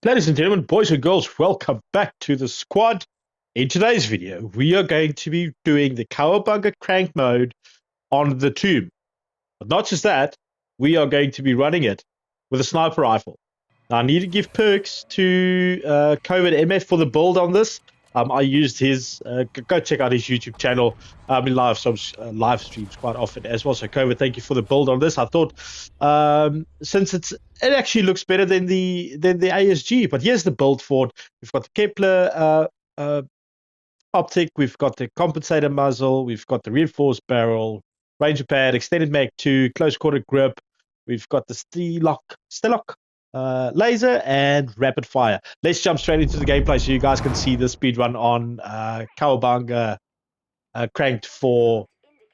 Ladies and gentlemen, boys and girls, welcome back to the squad. In today's video, we are going to be doing the Cowabunga crank mode on the tomb. But not just that, we are going to be running it with a sniper rifle. Now, I need to give perks to COVID MF for the build on this. I used his, go check out his YouTube channel. He live streams quite often as well. So, COVID, thank you for the build on this. I thought, since it actually looks better than the ASG, but here's the build for it. We've got the Kepler optic, we've got the compensator muzzle, we've got the reinforced barrel, ranger pad, extended mag 2, close quarter grip. We've got the Stellock laser and rapid fire. Let's jump straight into the gameplay so you guys can see the speed run on Cowabunga cranked for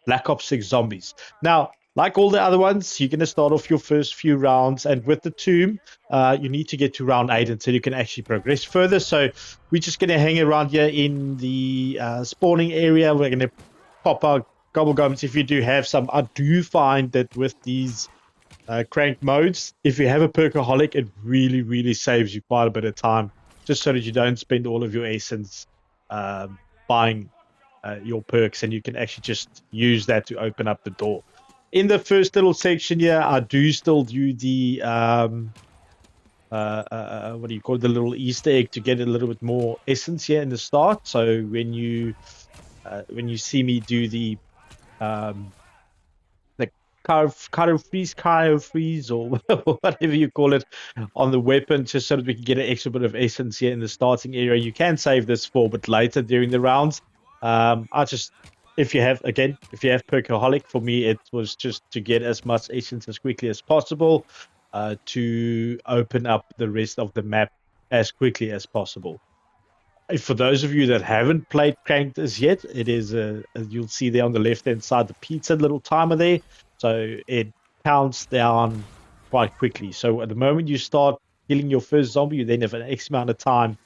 Black Ops 6 Zombies. Now, like all the other ones, you're going to start off your first few rounds, and with the tomb, you need to get to round 8 until you can actually progress further. So we're just going to hang around here in the spawning area. We're going to pop our gobble gums if you do have some. I do find that with these crank modes, if you have a perkaholic, it really saves you quite a bit of time, just so that you don't spend all of your essence buying your perks, and you can actually just use that to open up the door. In the first little section here, I do still do the what do you call it, the little Easter egg to get a little bit more essence here in the start. So when you see me do the cryo freeze or whatever you call it on the weapon, just so that we can get an extra bit of essence here in the starting area. You can save this for a bit later during the rounds. If you have perkaholic, for me it was just to get as much essence as quickly as possible, to open up the rest of the map as quickly as possible. For those of you that haven't played Cranked as yet, it is you'll see there on the left hand side the pizza little timer there, so it counts down quite quickly. So at the moment you start killing your first zombie, you then have an X amount of time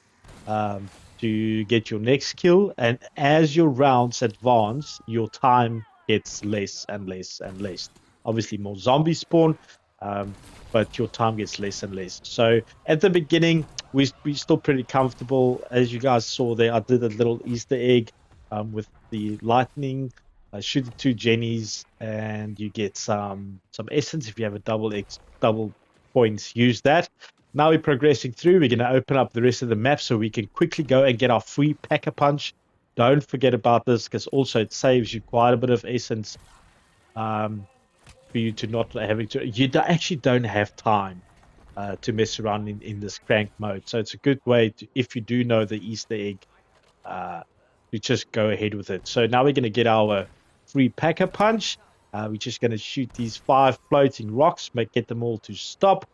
to get your next kill, and as your rounds advance, your time gets less and less and less. Obviously more zombies spawn, but your time gets less and less. So at the beginning, we're still pretty comfortable. As you guys saw there, I did a little Easter egg with the lightning. Shoot the 2 Jennies and you get some essence. If you have a double points, use that. Now we're progressing through. We're going to open up the rest of the map so we can quickly go and get our free Pack-a-Punch. Don't forget about this, because also it saves you quite a bit of essence for you to not having to. You actually don't have time to mess around in this crank mode. So it's a good way to, if you do know the Easter egg, to just go ahead with it. So now we're going to get our free Pack-a-Punch. We're just going to shoot these 5 floating rocks, get them all to stop.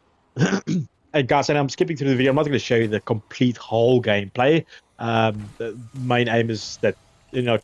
And guys, and I'm skipping through the video. I'm not going to show you the complete whole gameplay. The main aim is that,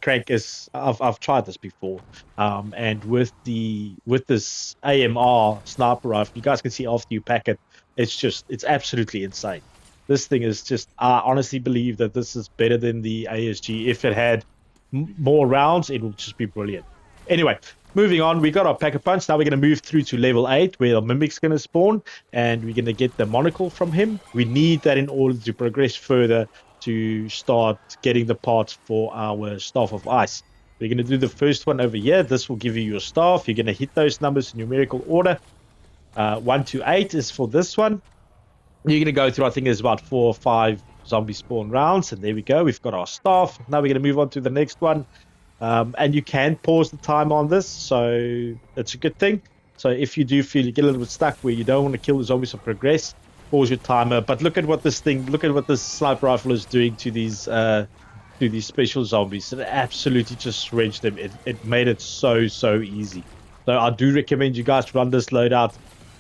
crank is. I've tried this before, and with this AMR sniper rifle, you guys can see after you pack it, it's absolutely insane. This thing is just. I honestly believe that this is better than the ASG. If it had more rounds, it will just be brilliant. Anyway, moving on, we got our Pack-a-Punch. Now we're going to move through to level 8, where the Mimic's going to spawn, and we're going to get the monocle from him. We need that in order to progress further to start getting the parts for our Staff of Ice. We're going to do the first one over here. This will give you your staff. You're going to hit those numbers in numerical order. 1 to 8 is for this one. You're going to go through, I think there's about 4 or 5 zombie spawn rounds, and there we go. We've got our staff. Now we're going to move on to the next one. And you can pause the time on this, so that's a good thing. So if you do feel you get a little bit stuck where you don't want to kill the zombies or progress, pause your timer. But look at what this sniper rifle is doing to these special zombies. It absolutely just shredded them. It made it so easy. So I do recommend you guys run this loadout,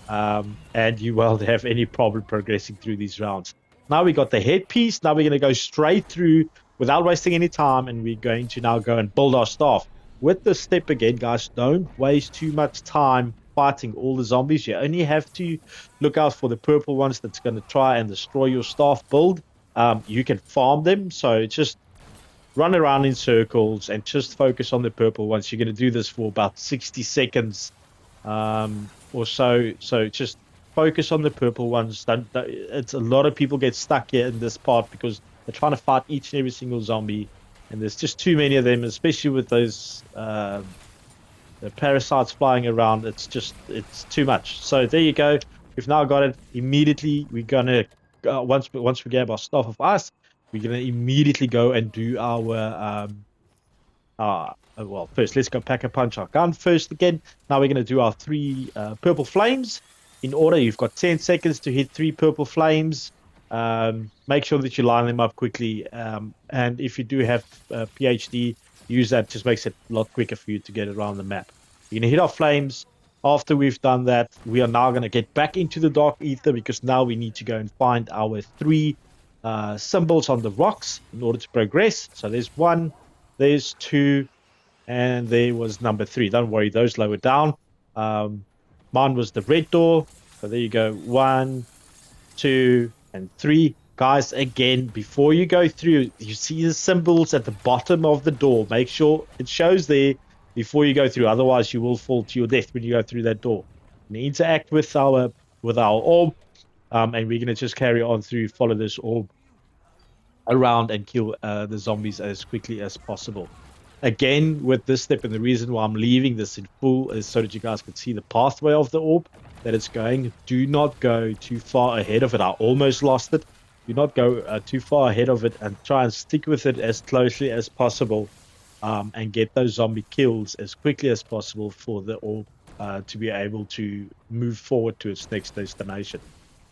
and you won't have any problem progressing through these rounds. Now we got the headpiece. Now we're going to go straight through without wasting any time, and we're going to now go and build our staff. With this step again, guys, don't waste too much time fighting all the zombies. You only have to look out for the purple ones that's going to try and destroy your staff build. You can farm them, so just run around in circles and just focus on the purple ones. You're going to do this for about 60 seconds or so. So just focus on the purple ones. It's a lot of people get stuck here in this part because they're trying to fight each and every single zombie, and there's just too many of them, especially with those the parasites flying around. It's too much. So there you go. We've now got it. Immediately we're gonna once we get our staff of ice, we're gonna immediately go and do our well, first let's go pack a punch our gun first again. Now we're gonna do our 3 purple flames in order. You've got 10 seconds to hit 3 purple flames. Make sure that you line them up quickly. And if you do have PhD, use that. Just makes it a lot quicker for you to get around the map. You're going to hit our flames. After we've done that, we are now going to get back into the dark ether because now we need to go and find our 3 symbols on the rocks in order to progress. So there's 1, there's 2, and there was number 3. Don't worry, those lower down. Mine was the red door. So there you go. 1, 2, and 3. Guys, again, before you go through, you see the symbols at the bottom of the door. Make sure it shows there before you go through. Otherwise, you will fall to your death when you go through that door. And interact with our orb, and we're going to just carry on through, follow this orb around and kill the zombies as quickly as possible. Again, with this step, and the reason why I'm leaving this in full is so that you guys can see the pathway of the orb that it's going. Do not go too far ahead of it. I almost lost it. Do not go too far ahead of it, and try and stick with it as closely as possible, and get those zombie kills as quickly as possible for the orb to be able to move forward to its next destination.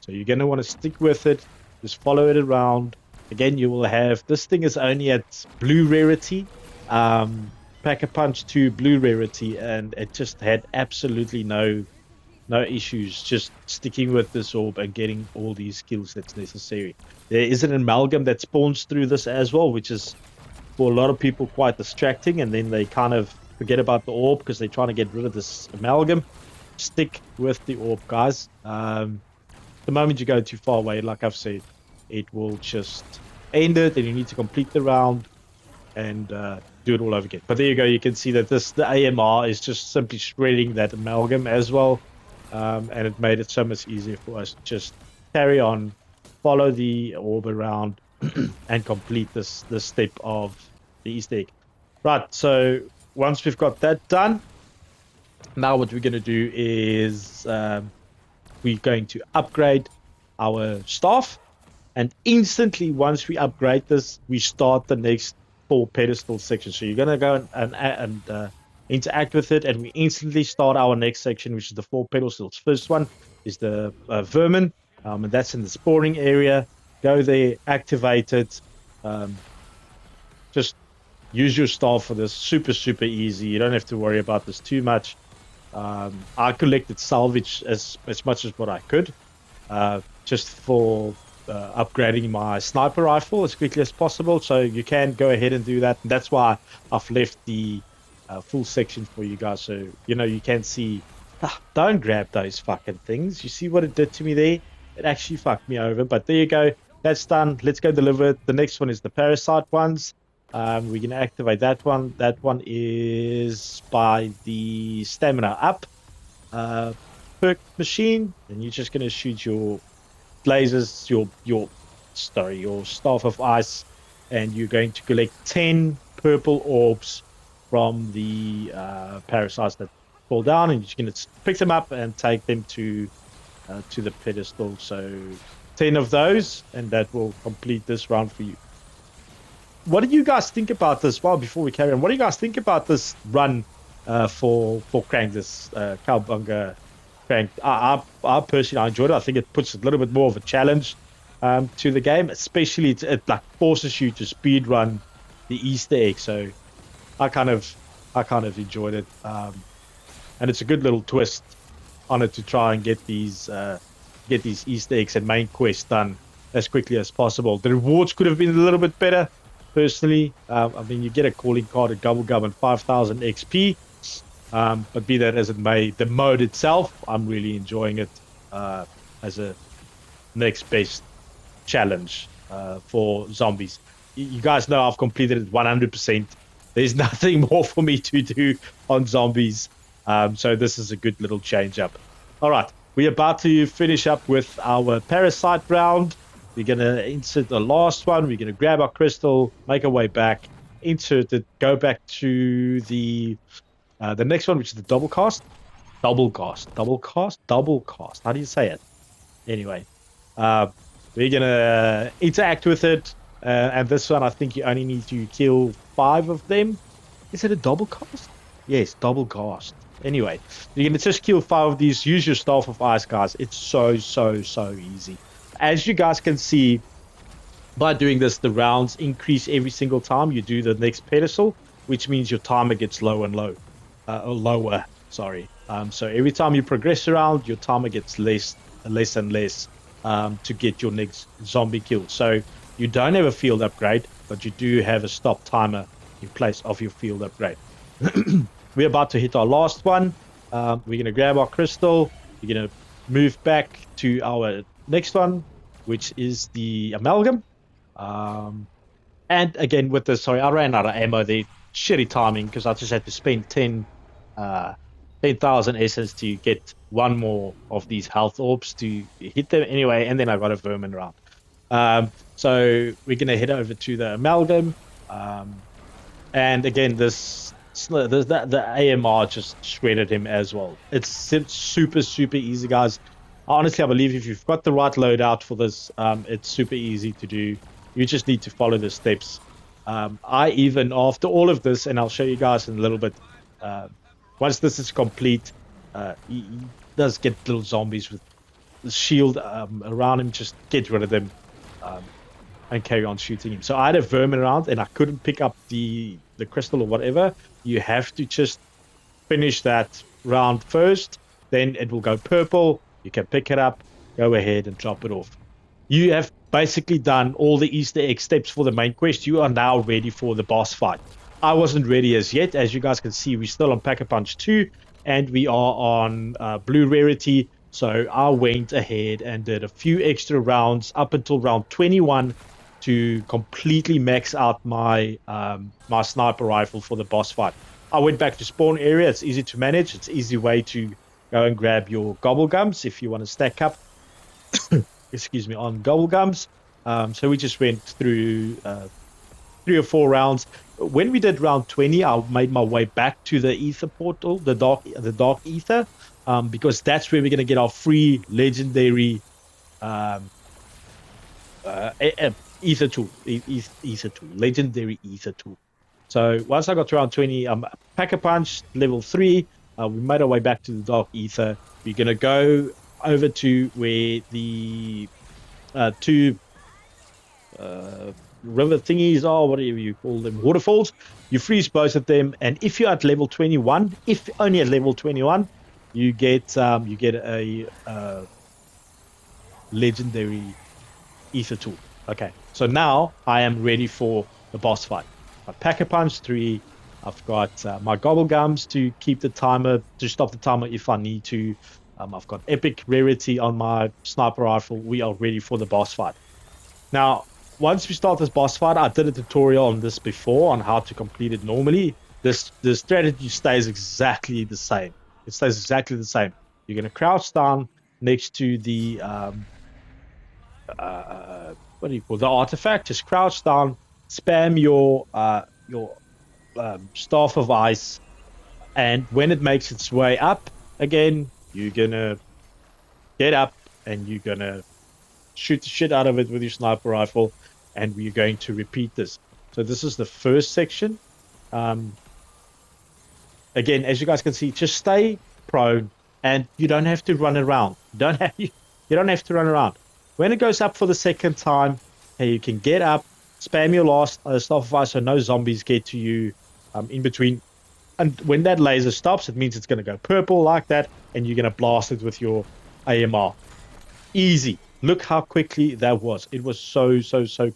So you're going to want to stick with it. Just follow it around. Again, you will have, this thing is only at blue rarity. Pack-a-Punch 2 blue rarity, and it just had absolutely no issues just sticking with this orb and getting all these skills that's necessary. There is an amalgam that spawns through this as well, which is for a lot of people quite distracting, and then they kind of forget about the orb because they're trying to get rid of this amalgam. Stick with the orb, guys. The moment you go too far away, like I've said, it will just end it, and you need to complete the round and do it all over again. But there you go. You can see that the AMR is just simply shredding that amalgam as well. And it made it so much easier for us to just carry on, follow the orb around, and complete this step of the Easter egg. Right, so once we've got that done, now what we're going to do is we're going to upgrade our staff, and instantly once we upgrade this, we start the next 4 pedestal sections. So you're going to go and interact with it, and we instantly start our next section, which is the 4 pedestals. First one is the vermin, and that's in the spawning area. Go there, activate it. Just use your staff for this. Super easy. You don't have to worry about this too much. I collected salvage as much as what I could, just for upgrading my sniper rifle as quickly as possible. So you can go ahead and do that. And that's why I've left the full section for you guys, so you can see. Don't grab those fucking things. You see what it did to me there? It actually fucked me over. But there you go. That's done. Let's go deliver it. The next one is the parasite ones. We're going to activate that one. That one is by the stamina up perk machine, and you're just going to shoot your lasers, your staff of ice, and you're going to collect 10 purple orbs from the parasites that fall down, and you're going to pick them up and take them to the pedestal. So 10 of those, and that will complete this round for you. What do you guys think about this? Well, before we carry on, what do you guys think about this run for Crank, this Cowabunga Crank? I personally enjoyed it. I think it puts a little bit more of a challenge to the game, especially it like forces you to speed run the Easter egg. So I kind of enjoyed it, and it's a good little twist on it to try and get these Easter eggs and main quests done as quickly as possible. The rewards could have been a little bit better, personally. I mean, you get a calling card, a gobble gum, and 5,000 XP. But be that as it may, the mode itself, I'm really enjoying it as a next best challenge for zombies. You guys know I've completed it 100%. There's nothing more for me to do on zombies. So this is a good little change up. All right, we're about to finish up with our parasite round. We're going to insert the last one. We're going to grab our crystal, make our way back, insert it, go back to the next one, which is the double cast. Double cast. Double cast? Double cast. How do you say it? Anyway, uh, we're going to interact with it. And this one, I think you only need to kill 5 of them. Is it a double cast? Yes, double cast. Anyway, you're going to just kill 5 of these. Use your Staff of Ice, guys. It's so easy. As you guys can see, by doing this, the rounds increase every single time you do the next pedestal, which means your timer gets low and low. Or lower, sorry. So every time you progress around, your timer gets less and less to get your next zombie kill. So you don't have a field upgrade, but you do have a stop timer in place of your field upgrade. We're about to hit our last one. We're going to grab our crystal. We're going to move back to our next one, which is the amalgam. And again, with the, sorry, I ran out of ammo there. Shitty timing, because I just had to spend 10,000 essence to get one more of these health orbs to hit them anyway, and then I got a vermin round. So we're going to head over to the amalgam. And again, the AMR just shredded him as well. It's super easy, guys. Honestly, I believe if you've got the right loadout for this, it's super easy to do. You just need to follow the steps. I even, after all of this, and I'll show you guys in a little bit, once this is complete, he does get little zombies with the shield around him. Just get rid of them and carry on shooting him. So I had a vermin around and I couldn't pick up the crystal or whatever. You have to just finish that round first, then it will go purple. You can pick it up, go ahead and drop it off. You have basically done all the Easter egg steps for the main quest. You are now ready for the boss fight. I wasn't ready as yet. As you guys can see, we're still on Pack-a-Punch 2 and we are on blue rarity. So I went ahead and did a few extra rounds up until round 21 to completely max out my my sniper rifle for the boss fight. I went back to spawn area. It's easy to manage. It's an easy way to go and grab your gobblegums if you want to stack up excuse me, on gobblegums. So we just went through 3 or 4 rounds. When we did round 20, I made my way back to the ether portal, the dark ether, because that's where we're going to get our free legendary ether tool, legendary ether tool. So once I got to round 20, Pack-a-Punch level 3. We made our way back to the dark ether. We're going to go over to where the 2 river thingies are, whatever you call them, waterfalls. You freeze both of them, and if you're at level 21, if only at level 21, you get a legendary ether tool. Okay, so now I am ready for the boss fight. My Pack-a-Punch 3. I've got my gobblegums to keep the timer, to stop the timer if I need to. I've got epic rarity on my sniper rifle. We are ready for the boss fight. Now, once we start this boss fight, I did a tutorial on this before on how to complete it normally. The strategy stays exactly the same. It stays exactly the same. You're going to crouch down next to the what do you call the artifact? Just crouch down, spam your Staff of Ice, and when it makes its way up again, you're gonna get up and you're gonna shoot the shit out of it with your sniper rifle, and we're going to repeat this. So this is the first section. Again, as you guys can see, just stay prone and you don't have to run around. You don't have to run around. When it goes up for the second time, hey, you can get up, spam your last Staff of Ice so no zombies get to you in between. And when that laser stops, it means it's going to go purple like that, and you're going to blast it with your AMR. Easy. Look how quickly that was. It was so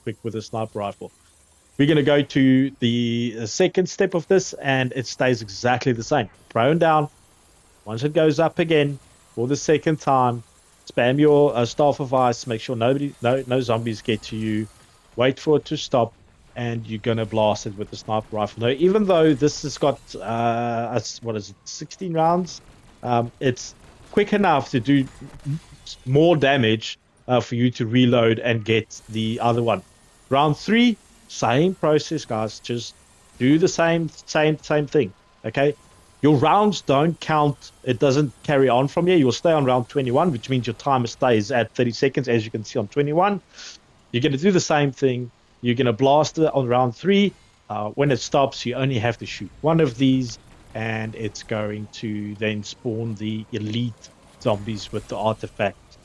quick with a sniper rifle. We're going to go to the second step of this, and it stays exactly the same. Prone down. Once it goes up again for the second time, spam your Staff of Ice. Make sure no zombies get to you. Wait for it to stop, and you're going to blast it with the sniper rifle. Now, even though this has got, what is it, 16 rounds, quick enough to do more damage for you to reload and get the other one. Round 3, same process, guys. Just do the same thing. Okay, your rounds don't count. It doesn't carry on from here. You'll stay on round 21, which means your timer stays at 30 seconds, as you can see on 21. You're going to do the same thing. You're going to blast it on round 3. When it stops, you only have to shoot one of these, and it's going to then spawn the elite zombies with the artifact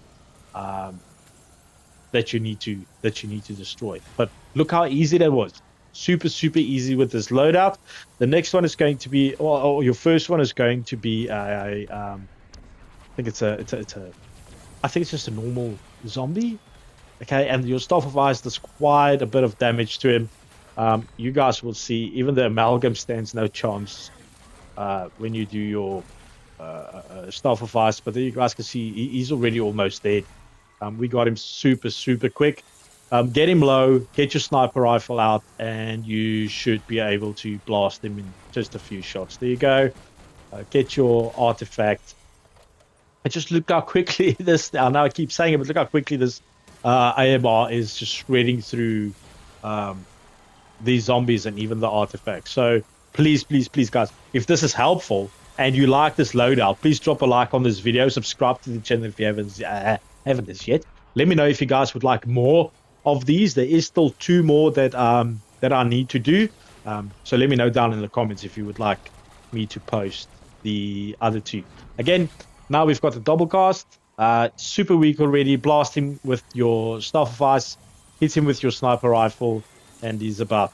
that you need to destroy. But look how easy that was. Super easy with this loadout. The next one is going to be, or your first one is going to be I think it's just a normal zombie. Okay, and your Staff of Ice does quite a bit of damage to him. You guys will see, even the amalgam stands no chance when you do your Staff of Ice, but there you guys can see he's already almost dead. We got him super quick. Get him low, get your sniper rifle out, and you should be able to blast him in just a few shots. There you go. Get your artifact. And just look how quickly this, I know I keep saying it, but look how quickly this AMR is just shredding through these zombies and even the artifacts. So please guys, if this is helpful and you like this loadout, please drop a like on this video, subscribe to the channel if you haven't this yet. Let me know if you guys would like more of these. There is still 2 more that I need to do, so let me know down in the comments if you would like me to post the other 2. Again, now we've got the double cast. Super weak already. Blast him with your Staff of Ice, hit him with your sniper rifle, and he's about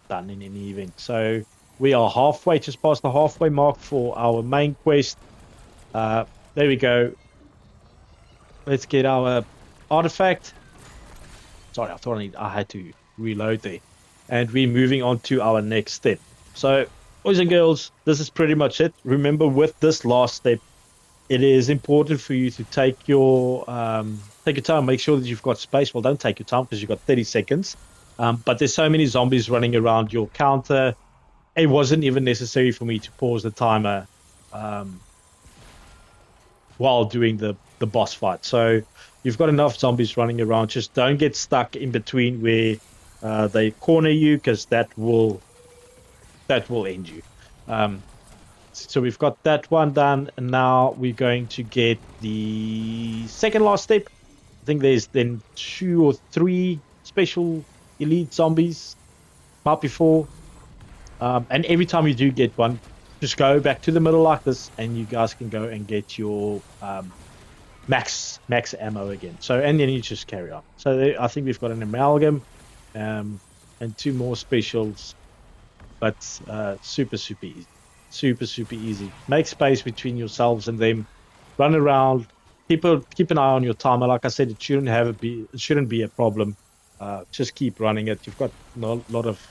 done in any event. So we are halfway, just past the halfway mark for our main quest. There we go. Let's get our artifact. Sorry, I thought I had to reload there. And we're moving on to our next step. So, boys and girls, this is pretty much it. Remember, with this last step, it is important for you to take your time. Make sure that you've got space. Well, don't take your time because you've got 30 seconds. But there's so many zombies running around your counter. It wasn't even necessary for me to pause the timer while doing the boss fight. So you've got enough zombies running around. Just don't get stuck in between where they corner you, because that will end you. So we've got that one done, and now we're going to get the second last step. I think there's then 2 or 3 special elite zombies, might be 4. And every time you do get one, just go back to the middle like this, and you guys can go and get your max ammo again. So, and then you just carry on. So I think we've got an amalgam and 2 more specials, but super easy. Super easy. Make space between yourselves and them. Run around. Keep an eye on your timer. Like I said, it shouldn't be a problem. Just keep running it. You've got a lot of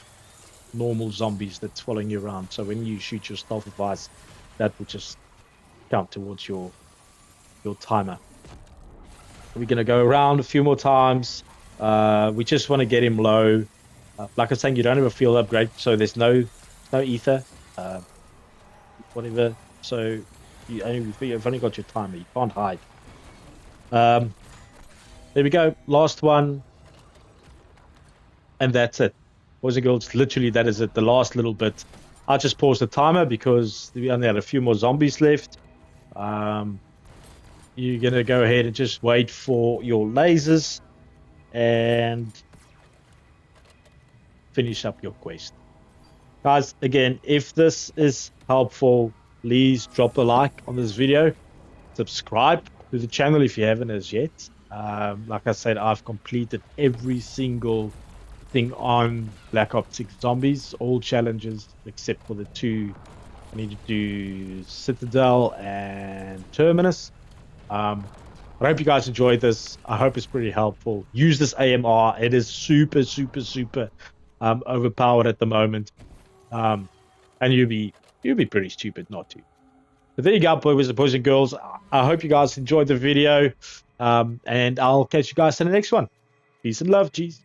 normal zombies that's following you around. So when you shoot your Staff of Ice, that will just count towards your timer. We're gonna go around a few more times. We just want to get him low. Like I was saying, you don't have a field upgrade, so there's no ether. Whatever. So you've only got your timer. You can't hide. There we go. Last one. And that's it. Boys and girls, literally that is it. The last little bit. I just paused the timer because we only had a few more zombies left. You're going to go ahead and just wait for your lasers and finish up your quest. Guys, again, if this is helpful, please drop a like on this video. Subscribe to the channel if you haven't as yet. Like I said, I've completed every single thing on Black Ops 6 Zombies, all challenges except for the 2. I need to do Citadel and Terminus. I hope you guys enjoyed this. I hope it's pretty helpful. Use this AMR. It is super overpowered at the moment. And you'll be pretty stupid not to. But there you go, boys and girls. I hope you guys enjoyed the video. And I'll catch you guys in the next one. Peace and love, geez.